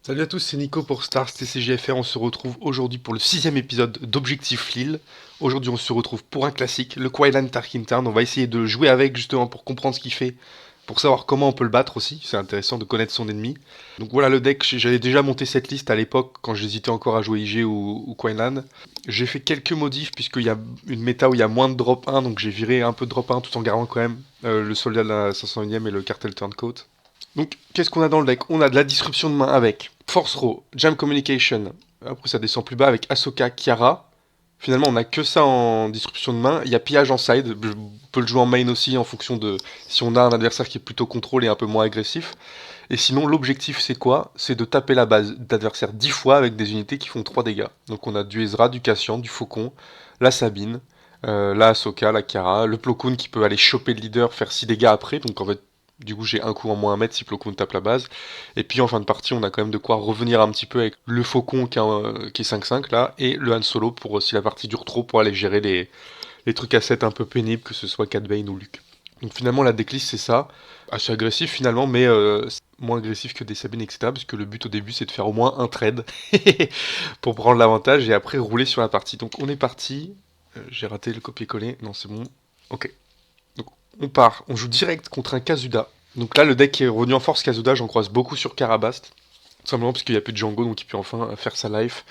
Salut à tous, c'est Nico pour Stars TCGFR. On se retrouve aujourd'hui pour le 6ème épisode d'Objectif Lille. Aujourd'hui, on se retrouve pour un classique, le Quailan Tarkin Town. On va essayer de jouer avec justement pour comprendre ce qu'il fait, pour savoir comment on peut le battre aussi. C'est intéressant de connaître son ennemi. Donc voilà le deck. J'avais déjà monté cette liste à l'époque quand j'hésitais encore à jouer IG ou Quailan. J'ai fait quelques modifs puisqu'il y a une méta où il y a moins de drop 1, donc j'ai viré un peu de drop 1 tout en gardant quand même le soldat de la 501ème et le cartel Turncoat. Donc, qu'est-ce qu'on a dans le deck? On a de la disruption de main avec Force Row, Jam Communication. Après, ça descend plus bas avec Ahsoka, Kiara. Finalement, on a que ça en disruption de main. Il y a pillage en side. On peut le jouer en main aussi en fonction de si on a un adversaire qui est plutôt contrôle et un peu moins agressif. Et sinon, l'objectif, c'est quoi? C'est de taper la base d'adversaire 10 fois avec des unités qui font 3 dégâts. Donc, on a du Ezra, du Cassian, du Faucon, la Sabine, la Ahsoka, la Kiara, le Plo Koon qui peut aller choper le leader, faire 6 dégâts après. Donc, en fait, du coup, j'ai un coup en moins à mettre si Plo Koon tape la base. Et puis, en fin de partie, on a quand même de quoi revenir un petit peu avec le Faucon qui est 5-5 là, et le Han Solo pour si la partie dure trop, pour aller gérer les trucs à 7 un peu pénibles, que ce soit Cat Bane ou Luke. Donc finalement, la decklist, c'est ça. Assez agressif finalement, mais moins agressif que des Sabines, etc. Parce que le but au début, c'est de faire au moins un trade pour prendre l'avantage et après rouler sur la partie. Donc on est parti. J'ai raté le copier-coller. Non, c'est bon. Ok. Donc on part. On joue direct contre un Kazuda. Donc là, le deck est revenu en force Kazuda. J'en croise beaucoup sur Karabast. Tout simplement parce qu'il n'y a plus de Django, donc il peut enfin faire sa life.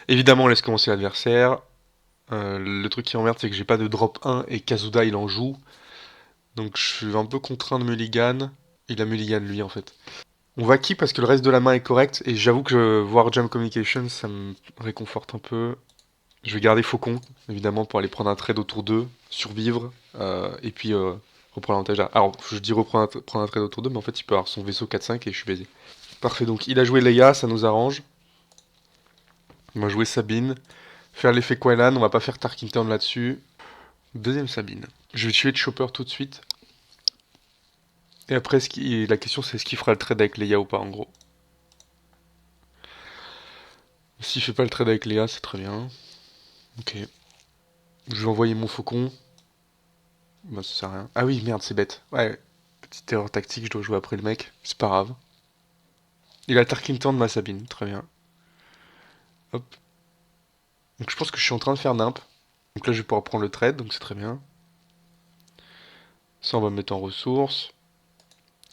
Évidemment, on laisse commencer l'adversaire. Le truc qui emmerde, c'est que j'ai pas de drop 1 et Kazuda il en joue. Donc je suis un peu contraint de mulligan. Il a mulligan lui en fait. On va qui parce que le reste de la main est correct et j'avoue que voir Jam Communication ça me réconforte un peu. Je vais garder Faucon évidemment pour aller prendre un trade autour d'eux, survivre et puis reprendre l'avantage. Alors je dis prendre un trade autour d'eux mais en fait il peut avoir son vaisseau 4-5 et je suis baisé. Parfait donc il a joué Leia, ça nous arrange. On va jouer Sabine. Faire l'effet Quailan, on va pas faire Tarkington là-dessus. Deuxième Sabine. Je vais tuer Chopper tout de suite. Et après, la question c'est est-ce qu'il fera le trade avec Leia ou pas en gros. S'il fait pas le trade avec Leia, c'est très bien. Ok. Je vais envoyer mon faucon. Bah, ça sert à rien. Ah oui, merde, c'est bête. Ouais, petite erreur tactique, je dois jouer après le mec. C'est pas grave. Il a Tarkington de ma Sabine, très bien. Hop. Donc je pense que je suis en train de faire nimp. Donc là, je vais pouvoir prendre le trade, donc c'est très bien. Ça, on va mettre en ressources.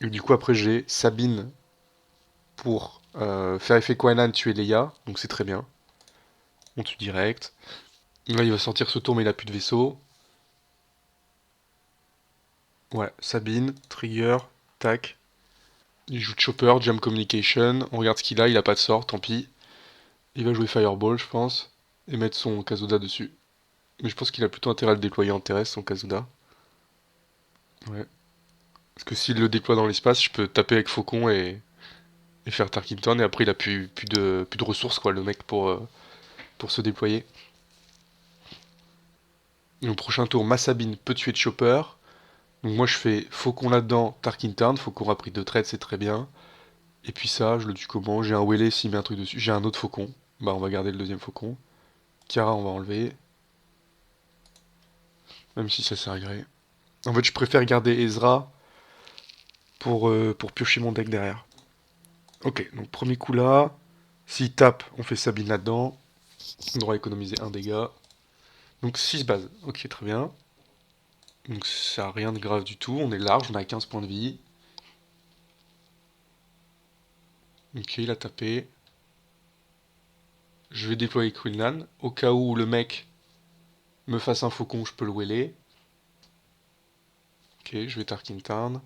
Et du coup, après, j'ai Sabine pour faire effet Quailan, tuer Leia. Donc c'est très bien. On tue direct. Là, il va sortir ce tour, mais il a plus de vaisseau. Ouais, Sabine, Trigger, tac. Il joue Chopper, Jam Communication. On regarde ce qu'il a, il a pas de sort, tant pis. Il va jouer Fireball, je pense. Et mettre son Kazuda dessus. Mais je pense qu'il a plutôt intérêt à le déployer en terrestre, son Kazuda. Ouais. Parce que s'il le déploie dans l'espace, je peux taper avec Faucon et faire Tarkington. Et après, il a plus de ressources, quoi, le mec, pour se déployer. Et au prochain tour, ma Sabine peut tuer Chopper. Donc moi, je fais Faucon là-dedans, Tarkington. Faucon a pris 2 trades, c'est très bien. Et puis ça, je le tue comment? J'ai un Wele s'il met un truc dessus. J'ai un autre Faucon. Bah, on va garder le deuxième Faucon. Kara, on va enlever. Même si ça sert à gré. En fait, je préfère garder Ezra pour piocher mon deck derrière. Ok, donc premier coup là. S'il tape, on fait Sabine là-dedans. On devra économiser un dégât. Donc 6 bases. Ok, très bien. Donc ça n'a rien de grave du tout. On est large, on a 15 points de vie. Ok, il a tapé. Je vais déployer Quinlan. Au cas où le mec me fasse un faucon, je peux le wheeler. Ok, je vais Tarkin Town.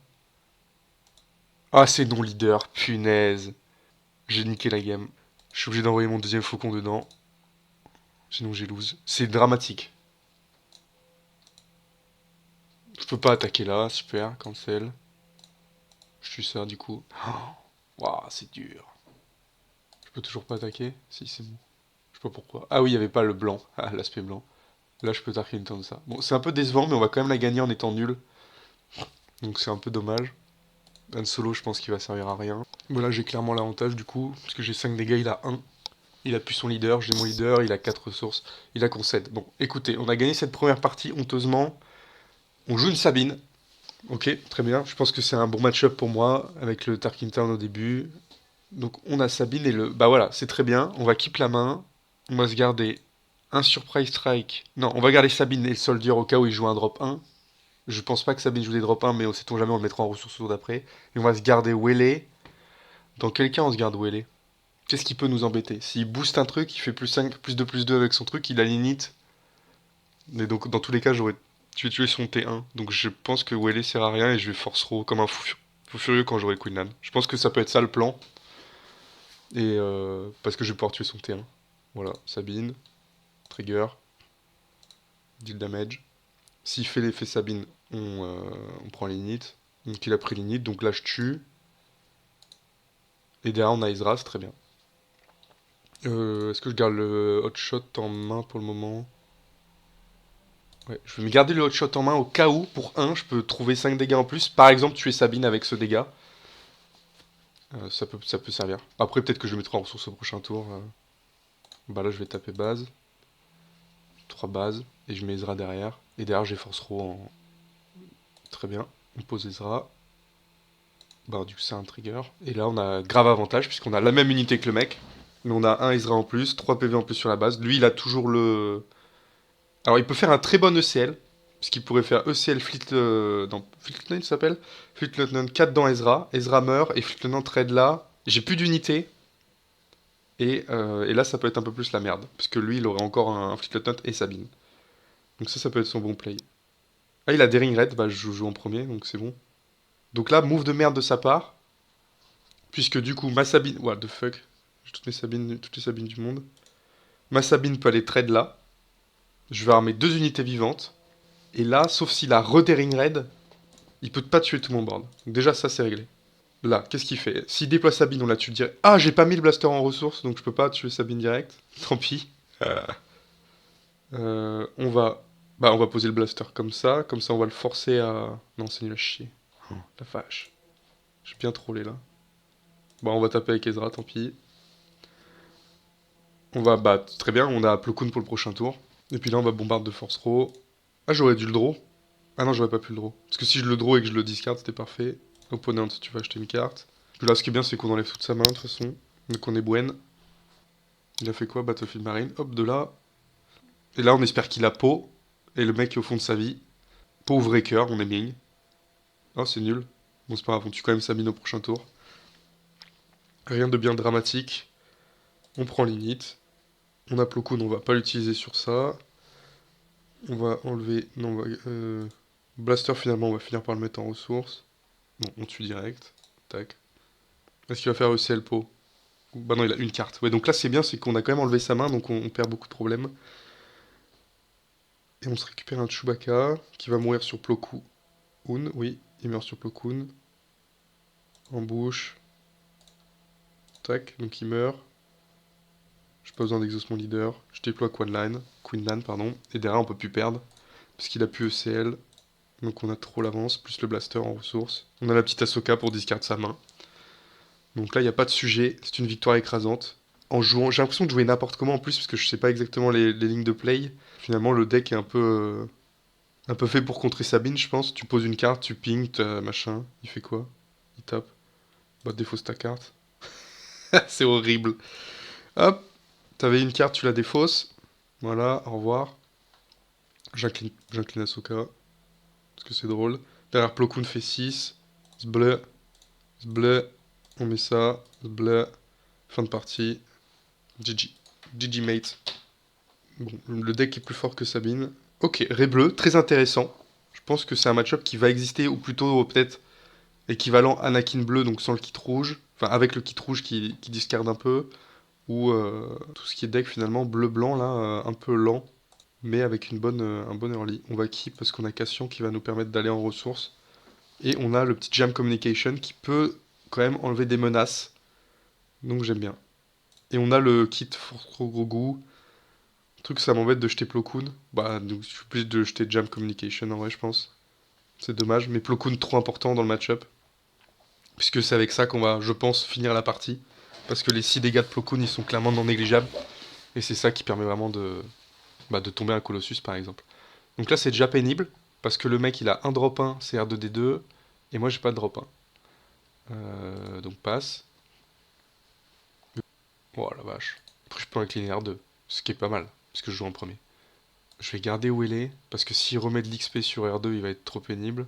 Ah, c'est non-leader, punaise. J'ai niqué la game. Je suis obligé d'envoyer mon deuxième faucon dedans. Sinon j'ai lose. C'est dramatique. Je peux pas attaquer là, super, cancel. Je tue ça du coup. Waouh, c'est dur. Je peux toujours pas attaquer? Si, c'est bon. Je sais pas pourquoi. Ah oui, il y avait pas le blanc. Ah, l'aspect blanc. Là, je peux tarquer une tonne de ça. Bon, c'est un peu décevant, mais on va quand même la gagner en étant nul. Donc c'est un peu dommage. Han Solo, je pense qu'il va servir à rien. Voilà, j'ai clairement l'avantage du coup, parce que j'ai 5 dégâts, il a 1. Il a plus son leader, j'ai mon leader, il a 4 ressources. Il a concède. Bon, écoutez, on a gagné cette première partie honteusement. On joue une Sabine. Ok, très bien. Je pense que c'est un bon match-up pour moi, avec le Tarkin Town au début. Donc on a Sabine et le... Bah voilà, c'est très bien. On va keep la main. On va se garder un Surprise Strike. Non, on va garder Sabine et le Soldier au cas où il joue un drop 1. Je pense pas que Sabine joue des drop 1, mais on sait-on jamais, on le mettra en ressources au tour d'après. Et on va se garder Wele. Dans quel cas on se garde Wele? Qu'est-ce qui peut nous embêter? S'il booste un truc, il fait plus 5, plus 2 avec son truc, il a l'init. Mais donc dans tous les cas, je vais tuer son T1. Donc je pense que Wele sert à rien et je vais force row comme un fou furieux quand j'aurai Queenland. Je pense que ça peut être ça le plan. Et parce que je vais pouvoir tuer son T1. Voilà, Sabine, trigger, deal damage. S'il fait l'effet Sabine, on prend l'init. Donc il a pris l'init, donc là je tue. Et derrière on a Ezra, c'est très bien. Est-ce que je garde le hotshot en main pour le moment? Ouais, je vais me garder le hotshot en main au cas où, pour 1, je peux trouver 5 dégâts en plus. Par exemple, tuer Sabine avec ce dégât. Ça peut servir. Après, peut-être que je le mettrai en ressource au prochain tour. Bah là, je vais taper base. 3 bases. Et je mets Ezra derrière. Et derrière, j'ai force row en... Très bien. On pose Ezra. Bah du coup, c'est un trigger. Et là, on a grave avantage, puisqu'on a la même unité que le mec. Mais on a un Ezra en plus, 3 PV en plus sur la base. Lui, il a toujours le... Alors, il peut faire un très bon ECL. Puisqu'il pourrait faire ECL Fleet... Non, Fleet Lieutenant, il s'appelle Fleet Lieutenant 4 dans Ezra. Ezra meurt, et Fleet Lieutenant trade là. J'ai plus d'unité. Et là, ça peut être un peu plus la merde. Parce que lui, il aurait encore un Fleet Lieutenant et Sabine. Donc ça peut être son bon play. Ah, il a Daring Red, bah je joue en premier, donc c'est bon. Donc là, move de merde de sa part. Puisque du coup, ma Sabine... What the fuck? J'ai toutes les Sabines du monde. Ma Sabine peut aller trade là. Je vais armer 2 unités vivantes. Et là, sauf s'il a re-Daring Red, il peut pas tuer tout mon board. Donc déjà, ça, c'est réglé. Là, qu'est-ce qu'il fait? S'il déploie Sabine, on la tue direct. Ah, j'ai pas mis le blaster en ressources, donc je peux pas tuer Sabine direct. Tant pis. On va... Bah, on va poser le blaster comme ça on va le forcer à... Non, c'est nul à chier. Oh, la vache. J'ai bien trollé là. Bon, on va taper avec Ezra, tant pis. On va... Bah, très bien, on a Plo Koon pour le prochain tour. Et puis là, on va bombarde de force row. Ah, j'aurais dû le draw. Ah non, j'aurais pas pu le draw. Parce que si je le draw et que je le discard, c'était parfait. Opponent, tu vas acheter une carte. Puis là, ce qui est bien, c'est qu'on enlève toute sa main, de toute façon. Donc on est buen. Il a fait quoi? Battlefield Marine. Hop, de là. Et là, on espère qu'il a peau. Et le mec est au fond de sa vie. Pauvre cœur, on est bien. Oh, c'est nul. Bon, c'est pas grave, on tue quand même sa mine au prochain tour. Rien de bien dramatique. On prend l'init. On a Plo Koon, on va pas l'utiliser sur ça. On va enlever... Non, on va... Blaster, finalement, on va finir par le mettre en ressources. Bon, on tue direct. Tac. Est-ce qu'il va faire ECL Po? Bah non, il a une carte. Ouais, donc là, c'est bien, c'est qu'on a quand même enlevé sa main, donc on perd beaucoup de problèmes. Et on se récupère un Chewbacca, qui va mourir sur Plo Koon. Oui, il meurt sur Plo Koon. En bouche. Tac, donc il meurt. J'ai pas besoin d'exaucement leader. Je déploie Queenland, pardon. Et derrière, on peut plus perdre. Parce qu'il a plus ECL. Donc on a trop l'avance, plus le blaster en ressources. On a la petite Ahsoka pour discard sa main. Donc là, il n'y a pas de sujet. C'est une victoire écrasante. En jouant, j'ai l'impression de jouer n'importe comment en plus, parce que je sais pas exactement les lignes de play. Finalement, le deck est un peu fait pour contrer Sabine, je pense. Tu poses une carte, tu ping, machin. Il fait quoi? Il tape. Bah, défausse ta carte. C'est horrible. Hop, t'avais une carte, tu la défausses. Voilà, au revoir. J'incline Ahsoka. Parce que c'est drôle. Derrière, Plo Koon fait 6. Zbleu. Zbleu. On met ça. Zbleu. Fin de partie. GG. GG mate. Bon, le deck est plus fort que Sabine. Ok, Ray bleu, très intéressant. Je pense que c'est un match-up qui va exister, ou plutôt peut-être équivalent Anakin bleu, donc sans le kit rouge. Enfin, avec le kit rouge qui discarde un peu. Ou tout ce qui est deck finalement bleu-blanc, là, un peu lent. Mais avec un bon early. On va keep parce qu'on a Cassian qui va nous permettre d'aller en ressources. Et on a le petit Jam Communication qui peut quand même enlever des menaces. Donc j'aime bien. Et on a le kit Force Grogu. Le truc, ça m'embête de jeter Plo Koon. Bah, donc je suis obligé de jeter Jam Communication en vrai, je pense. C'est dommage, mais Plo Koon trop important dans le match-up. Puisque c'est avec ça qu'on va, je pense, finir la partie. Parce que les 6 dégâts de Plo Koon, ils sont clairement non négligeables. Et c'est ça qui permet vraiment de tomber un Colossus, par exemple. Donc là, c'est déjà pénible. Parce que le mec, il a un drop 1, c'est R2D2. Et moi, j'ai pas de drop 1. Donc passe. Oh la vache. Après, je peux incliner R2, ce qui est pas mal, parce que je joue en premier. Je vais garder où elle est, parce que s'il remet de l'XP sur R2, il va être trop pénible.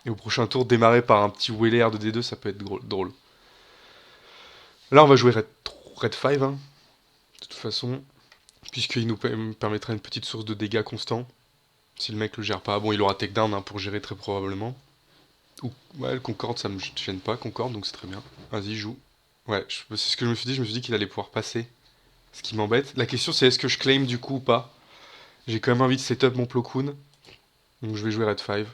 Et au prochain tour, démarrer par un petit Wheeler R de D2, ça peut être drôle. Là, on va jouer Red 5, hein, de toute façon, puisqu'il nous permettra une petite source de dégâts constant. Si le mec le gère pas, bon, il aura takedown hein, pour gérer très probablement. Ou, ouais, le Concorde, ça me gêne pas, Concorde, donc c'est très bien. Vas-y, joue. Ouais, c'est ce que je me suis dit qu'il allait pouvoir passer. Ce qui m'embête. La question, c'est est-ce que je claim du coup ou pas. J'ai quand même envie de setup mon Plo Koon, donc je vais jouer Red 5.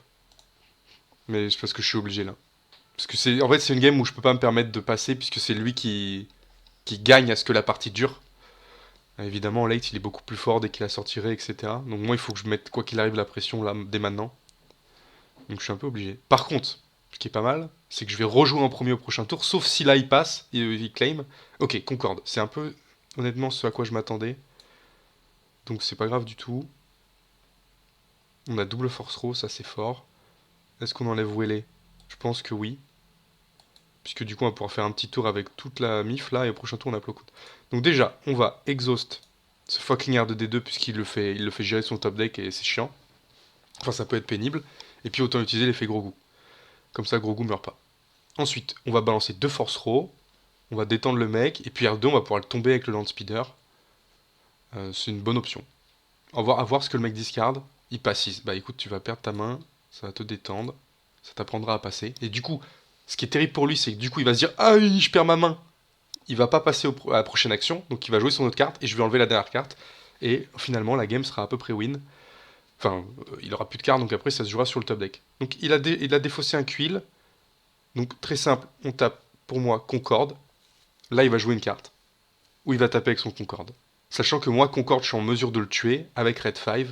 Mais c'est parce que je suis obligé là. Parce que en fait, c'est une game où je peux pas me permettre de passer, puisque c'est lui qui gagne à ce que la partie dure. Évidemment, late, il est beaucoup plus fort dès qu'il a sortiré, etc. Donc moi, il faut que je mette, quoi qu'il arrive, la pression là, dès maintenant. Donc je suis un peu obligé. Par contre, ce qui est pas mal, c'est que je vais rejouer en premier au prochain tour, sauf si là il passe, il claim. Ok, Concorde. C'est un peu, honnêtement, ce à quoi je m'attendais. Donc c'est pas grave du tout. On a double force row, ça c'est fort. Est-ce qu'on enlève Wele? Je pense que oui. Puisque du coup on va pouvoir faire un petit tour avec toute la mif là, et au prochain tour on a Plo Koon. Donc déjà, on va exhaust ce fucking R2D2 puisqu'il le fait gérer son top deck et c'est chiant. Enfin ça peut être pénible. Et puis autant utiliser l'effet gros goût. Comme ça gros goût meurt pas. Ensuite, on va balancer deux force row. On va détendre le mec. Et puis R2 on va pouvoir le tomber avec le land speeder. C'est une bonne option. À voir ce que le mec discard. Il passe. Bah écoute, tu vas perdre ta main. Ça va te détendre. Ça t'apprendra à passer. Et du coup, ce qui est terrible pour lui, c'est que du coup, il va se dire ah oui, je perds ma main. Il va pas passer à la prochaine action. Donc il va jouer son autre carte. Et je vais enlever la dernière carte. Et finalement, la game sera à peu près win. Enfin, il aura plus de cartes. Donc après, ça se jouera sur le top deck. Donc il a défaussé un Quill. Donc très simple. On tape pour moi Concorde. Là, il va jouer une carte. Ou il va taper avec son Concorde. Sachant que moi, Concorde, je suis en mesure de le tuer avec Red 5,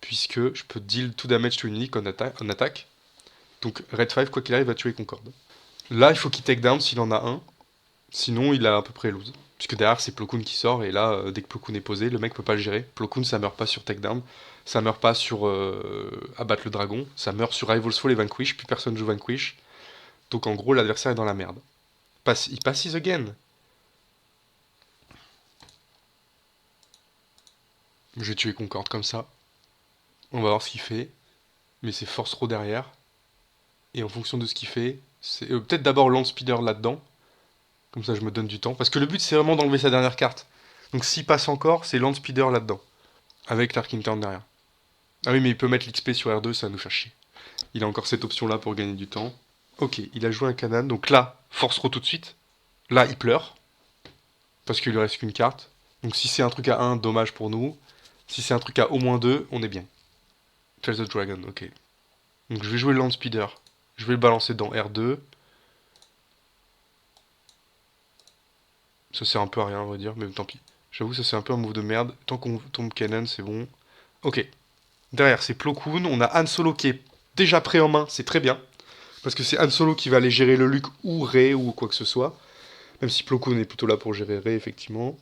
puisque je peux deal tout damage to unique en attaque. Donc Red 5, quoi qu'il arrive, va tuer Concorde. Là, il faut qu'il take down s'il en a un, sinon il a à peu près lose. Puisque derrière, c'est Plo Koon qui sort, et là, dès que Plo Koon est posé, le mec peut pas le gérer. Plo Koon, ça meurt pas sur takedown, ça meurt pas sur abattre le dragon, ça meurt sur Rival's Fall et Vanquish, puis personne joue Vanquish. Donc en gros, l'adversaire est dans la merde. Il passe his again. Je vais tuer Concorde comme ça. On va voir ce qu'il fait. Mais c'est force trop derrière. Et en fonction de ce qu'il fait, c'est peut-être d'abord Land Speeder là-dedans. Comme ça, je me donne du temps. Parce que le but, c'est vraiment d'enlever sa dernière carte. Donc s'il passe encore, c'est Land Speeder là-dedans. Avec Tarkington derrière. Ah oui, mais il peut mettre l'XP sur R2, ça va nous faire chier. Il a encore cette option-là pour gagner du temps. Ok, il a joué un Canaan. Donc là, force Row tout de suite. Là, il pleure. Parce qu'il lui reste qu'une carte. Donc si c'est un truc à 1, dommage pour nous. Si c'est un truc à au moins 2, on est bien. Tell the Dragon, ok. Donc je vais jouer le Land Speeder. Je vais le balancer dans R2. Ça sert un peu à rien, on va dire, mais tant pis. J'avoue, ça c'est un peu un move de merde. Tant qu'on tombe Cannon, c'est bon. Ok. Derrière, c'est Plo Koon. On a Han Solo qui est déjà prêt en main, c'est très bien. Parce que c'est Han Solo qui va aller gérer le Luke ou Rey ou quoi que ce soit. Même si Plo Koon est plutôt là pour gérer Rey, effectivement.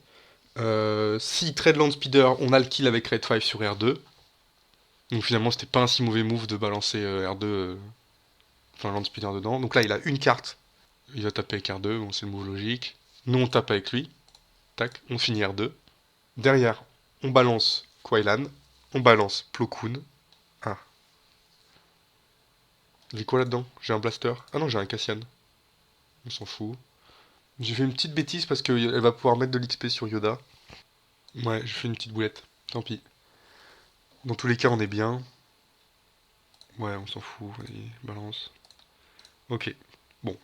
Si trade Land Speeder, on a le kill avec Red 5 sur R2. Donc finalement, c'était pas un si mauvais move de balancer R2, enfin Land Speeder dedans. Donc là, il a une carte. Il va taper avec R2, bon, c'est le move logique. Nous, on tape avec lui. Tac, on finit R2. Derrière, on balance Quailan, on balance Plo Koon. Ah. J'ai quoi là-dedans? J'ai un blaster. Ah non, j'ai un Cassian. On s'en fout. J'ai fait une petite bêtise parce qu'elle va pouvoir mettre de l'XP sur Yoda. Ouais, j'ai fait une petite boulette. Tant pis. Dans tous les cas, on est bien. Ouais, on s'en fout. Vas-y, balance. Ok. Bon.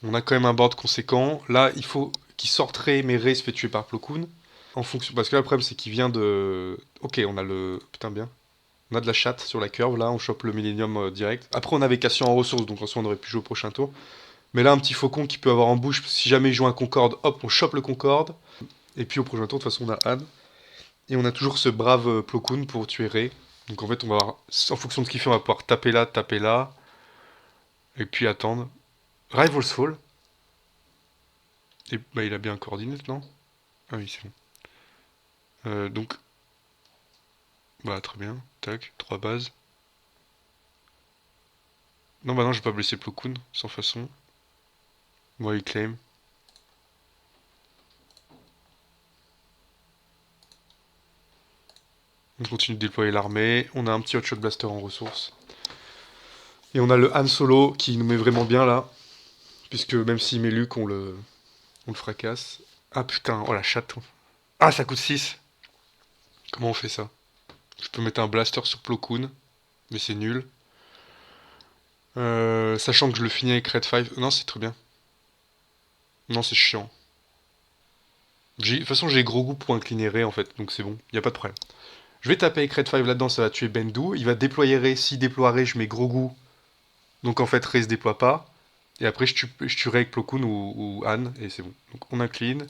On a quand même un board conséquent. Là, il faut qu'il sorte Rey, mais Rey se fait tuer par Plo Koon. En fonction... Parce que là, le problème, c'est qu'il vient de... Ok, on a le... Putain, bien. On a de la chatte sur la curve, là, on chope le Millennium direct. Après, on avait Cassian en ressources, donc en soi, on aurait pu jouer au prochain tour. Mais là, un petit faucon qui peut avoir en bouche, si jamais il joue un Concorde, hop, on chope le Concorde. Et puis au prochain tour, de toute façon, on a Anne. Et on a toujours ce brave Plo Koon pour tuer Rey. Donc en fait, on va avoir, en fonction de ce qu'il fait, on va pouvoir taper là, taper là. Et puis attendre. Rival's Fall. Et bah, il a bien coordonné, non? Ah oui, c'est bon. Donc, bah, très bien. Tac, 3 bases. Non, bah non, je vais pas blesser Plo Koon, sans façon. Moi, il claim. On continue de déployer l'armée. On a un petit Hotshot Blaster en ressources. Et on a le Han Solo qui nous met vraiment bien là. Puisque même s'il met Luke, on le fracasse. Ah putain, oh la chatte. Ah, ça coûte 6. Comment on fait ça? Je peux mettre un blaster sur Plo Koon, mais c'est nul. Sachant que je le finis avec Red 5. Non, c'est très bien. Non, c'est chiant. De toute façon, j'ai gros goût pour incliner Rey en fait, donc c'est bon, y a pas de problème. Je vais taper avec Red 5 là-dedans, ça va tuer Bendu. Il va déployer Rey. S'il déploie Rey, je mets gros goût. Donc en fait, Rey se déploie pas. Et après, je tuerai avec Plo Koon ou Han, et c'est bon. Donc on incline.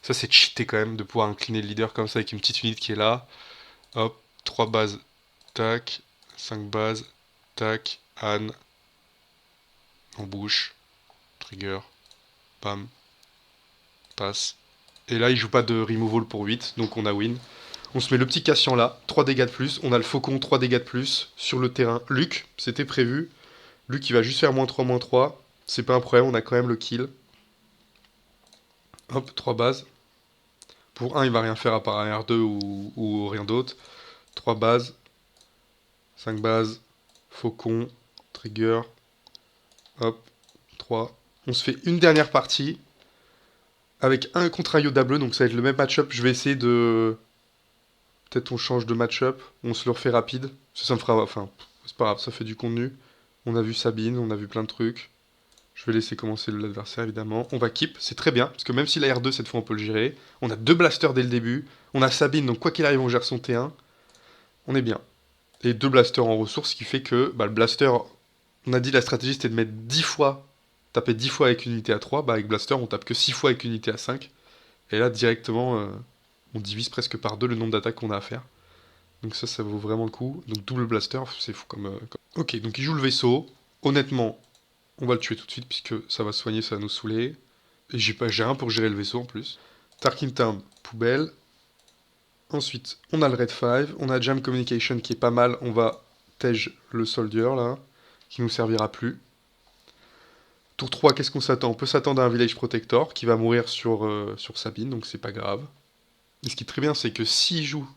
Ça, c'est cheaté quand même de pouvoir incliner le leader comme ça avec une petite unité qui est là. Hop, 3 bases, tac, 5 bases, tac, Han, en bouche, trigger, bam, passe. Et là, il joue pas de removal pour 8, donc on a win. On se met le petit Cassian là, 3 dégâts de plus. On a le Faucon, 3 dégâts de plus sur le terrain. Luke, c'était prévu. Luke, il va juste faire -3/-3. C'est pas un problème, on a quand même le kill. Hop, 3 bases. Pour 1, il va rien faire à part un R2 ou rien d'autre. 3 bases. 5 bases. Faucon. Trigger. Hop. 3. On se fait une dernière partie. Avec un contre un Yoda bleu, donc ça va être le même match-up. Je vais essayer de... Peut-être on change de match-up. On se le refait rapide. Ça me fera... Enfin, c'est pas grave, ça fait du contenu. On a vu Sabine, on a vu plein de trucs. Je vais laisser commencer l'adversaire, évidemment. On va keep, c'est très bien, parce que même si la R2, cette fois, on peut le gérer. On a 2 blasters dès le début. On a Sabine, donc quoi qu'il arrive, on gère son T1. On est bien. Et 2 blasters en ressources, ce qui fait que bah, le blaster... On a dit la stratégie, c'était de mettre 10 fois... Taper 10 fois avec une unité à 3. Bah, avec blaster, on tape que 6 fois avec une unité à 5. Et là, directement, on divise presque par 2 le nombre d'attaques qu'on a à faire. Donc ça vaut vraiment le coup. Donc double blaster, c'est fou comme... Ok, donc il joue le vaisseau. Honnêtement, on va le tuer tout de suite, puisque ça va soigner, ça va nous saouler. Et j'ai rien pour gérer le vaisseau en plus. Tarkin Town, poubelle. Ensuite, on a le Red 5. On a Jam Communication qui est pas mal. On va tège le Soldier là, qui nous servira plus. Tour 3, qu'est-ce qu'on s'attend? On peut s'attendre à un Village Protector qui va mourir sur Sabine, donc c'est pas grave. Et ce qui est très bien, c'est que s'il joue...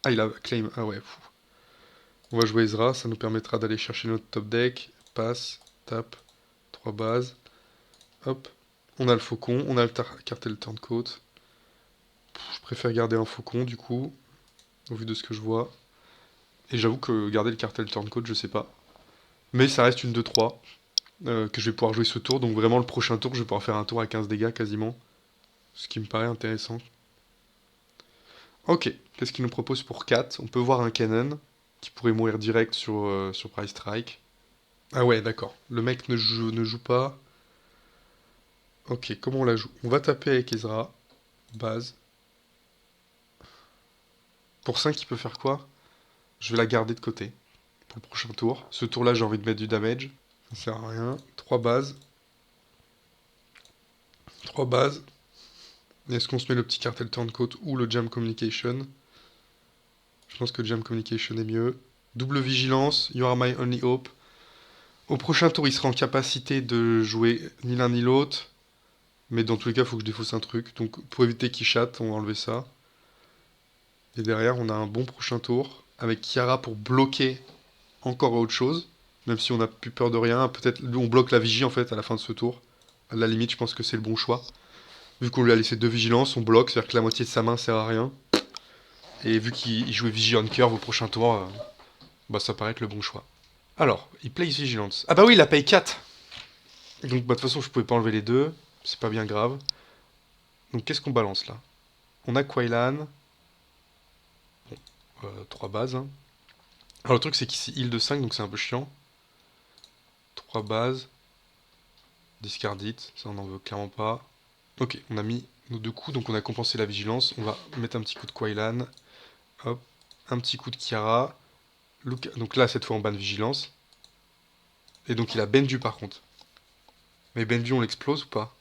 Ah, il a claim... Ah ouais, fou. On va jouer Ezra, ça nous permettra d'aller chercher notre top deck. Passe, tape, 3 bases. Hop. On a le Faucon, on a le cartel Turncoat. Je préfère garder un Faucon, du coup, au vu de ce que je vois. Et j'avoue que garder le cartel Turncoat, je sais pas. Mais ça reste une 2-3 que je vais pouvoir jouer ce tour. Donc vraiment, le prochain tour, je vais pouvoir faire un tour à 15 dégâts quasiment. Ce qui me paraît intéressant. Ok, qu'est-ce qu'il nous propose pour 4? On peut voir un Cannon qui pourrait mourir direct sur Price Strike. Ah ouais, d'accord. Le mec ne joue pas. Ok, comment on la joue? On va taper avec Ezra. Base. Pour 5, il peut faire quoi? Je vais la garder de côté pour le prochain tour. Ce tour-là, j'ai envie de mettre du damage. Ça sert à rien. 3 bases. 3 bases. Est-ce qu'on se met le petit cartel Turncoat ou le Jam Communication? Je pense que Jam Communication est mieux. Double vigilance, You are my only hope. Au prochain tour, il sera en capacité de jouer ni l'un ni l'autre. Mais dans tous les cas, il faut que je défausse un truc. Donc pour éviter qu'il chatte, on va enlever ça. Et derrière, on a un bon prochain tour. Avec Kiara pour bloquer encore autre chose. Même si on n'a plus peur de rien. Peut-être on bloque la vigie en fait à la fin de ce tour. À la limite, je pense que c'est le bon choix. Vu qu'on lui a laissé 2 vigilances, on bloque. C'est-à-dire que la moitié de sa main sert à rien. Et vu qu'il jouait Vigie on Curve au prochain tour, bah ça paraît être le bon choix. Alors, il place Vigilance. Ah bah oui, il a paye 4. Donc bah de toute façon, je pouvais pas enlever les deux. C'est pas bien grave. Donc qu'est-ce qu'on balance là? On a Quailan. Bon, 3 bases. Hein. Alors le truc c'est qu'ici, heal de 5, donc c'est un peu chiant. 3 bases. Discardite, ça on en veut clairement pas. Ok, on a mis nos 2 coups, donc on a compensé la vigilance. On va mettre un petit coup de Quailan. Hop, un petit coup de Kiara. Donc là, cette fois, on banne vigilance. Et donc il a Bendu par contre. Mais Bendu, on l'explose ou pas?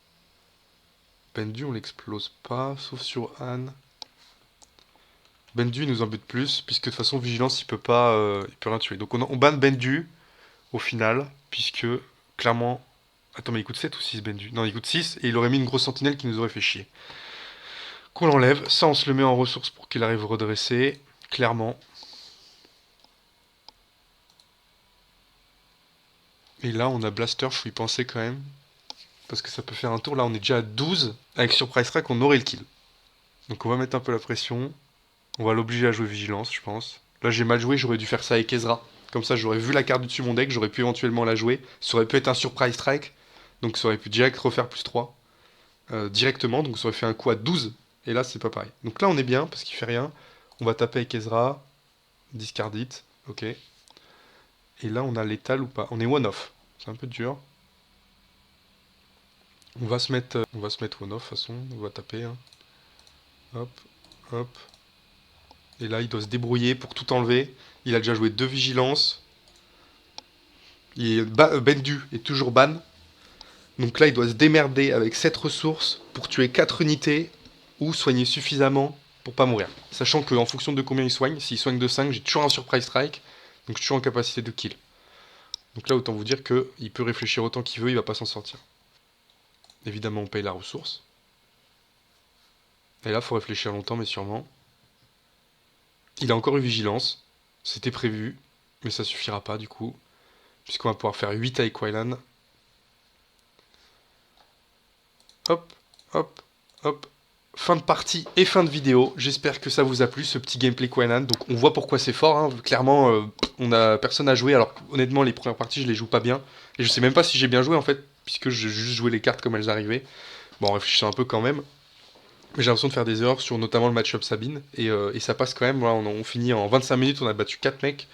Bendu, on l'explose pas, sauf sur Anne. Bendu, il nous embête plus, puisque de toute façon, vigilance, il peut rien tuer. Donc on banne Bendu, au final, puisque, clairement... Attends, mais il coûte 7 ou 6, Bendu? Non, il coûte 6, et il aurait mis une grosse sentinelle qui nous aurait fait chier. Qu'on l'enlève, ça on se le met en ressources pour qu'il arrive redressé, clairement. Et là, on a Blaster, faut y penser quand même. Parce que ça peut faire un tour. Là, on est déjà à 12. Avec Surprise Strike, on aurait le kill. Donc on va mettre un peu la pression. On va l'obliger à jouer Vigilance, je pense. Là, j'ai mal joué, j'aurais dû faire ça avec Ezra. Comme ça, j'aurais vu la carte du dessus de mon deck, j'aurais pu éventuellement la jouer. Ça aurait pu être un Surprise Strike. Donc ça aurait pu direct refaire +3. Directement, donc ça aurait fait un coup à 12. Et là, c'est pas pareil. Donc là, on est bien, parce qu'il fait rien. On va taper avec Ezra. Discard it. Ok. Et là, on a l'étal ou pas? On est one-off. C'est un peu dur. On va se mettre one-off, de toute façon. On va taper. Hein. Hop, hop. Et là, il doit se débrouiller pour tout enlever. Il a déjà joué 2 vigilances. Bendu est toujours ban. Donc là, il doit se démerder avec 7 ressources pour tuer 4 unités ou soigner suffisamment pour pas mourir. Sachant qu'en fonction de combien il soigne, s'il soigne de 5, j'ai toujours un Surprise Strike. Donc je suis toujours en capacité de kill. Donc là, autant vous dire qu'il peut réfléchir autant qu'il veut, il va pas s'en sortir. Évidemment, on paye la ressource. Et là, faut réfléchir longtemps, mais sûrement. Il a encore eu vigilance. C'était prévu, mais ça suffira pas du coup. Puisqu'on va pouvoir faire 8 avec Wylan. Hop, hop, hop. Fin de partie et fin de vidéo. J'espère que ça vous a plu, ce petit gameplay Wylan. Donc on voit pourquoi c'est fort. Hein. Clairement, personne à jouer. Alors honnêtement, les premières parties, je les joue pas bien. Et je sais même pas si j'ai bien joué en fait, puisque j'ai juste joué les cartes comme elles arrivaient. Bon, en réfléchissant un peu quand même. Mais j'ai l'impression de faire des erreurs sur notamment le match-up Sabine. Et ça passe quand même. Voilà, on finit en 25 minutes, on a battu 4 mecs.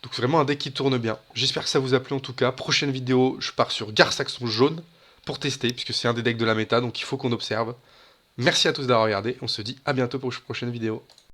Donc vraiment un deck qui tourne bien. J'espère que ça vous a plu en tout cas. Prochaine vidéo, je pars sur Gar Saxon jaune pour tester, puisque c'est un des decks de la méta, donc il faut qu'on observe. Merci à tous d'avoir regardé. On se dit à bientôt pour une prochaine vidéo.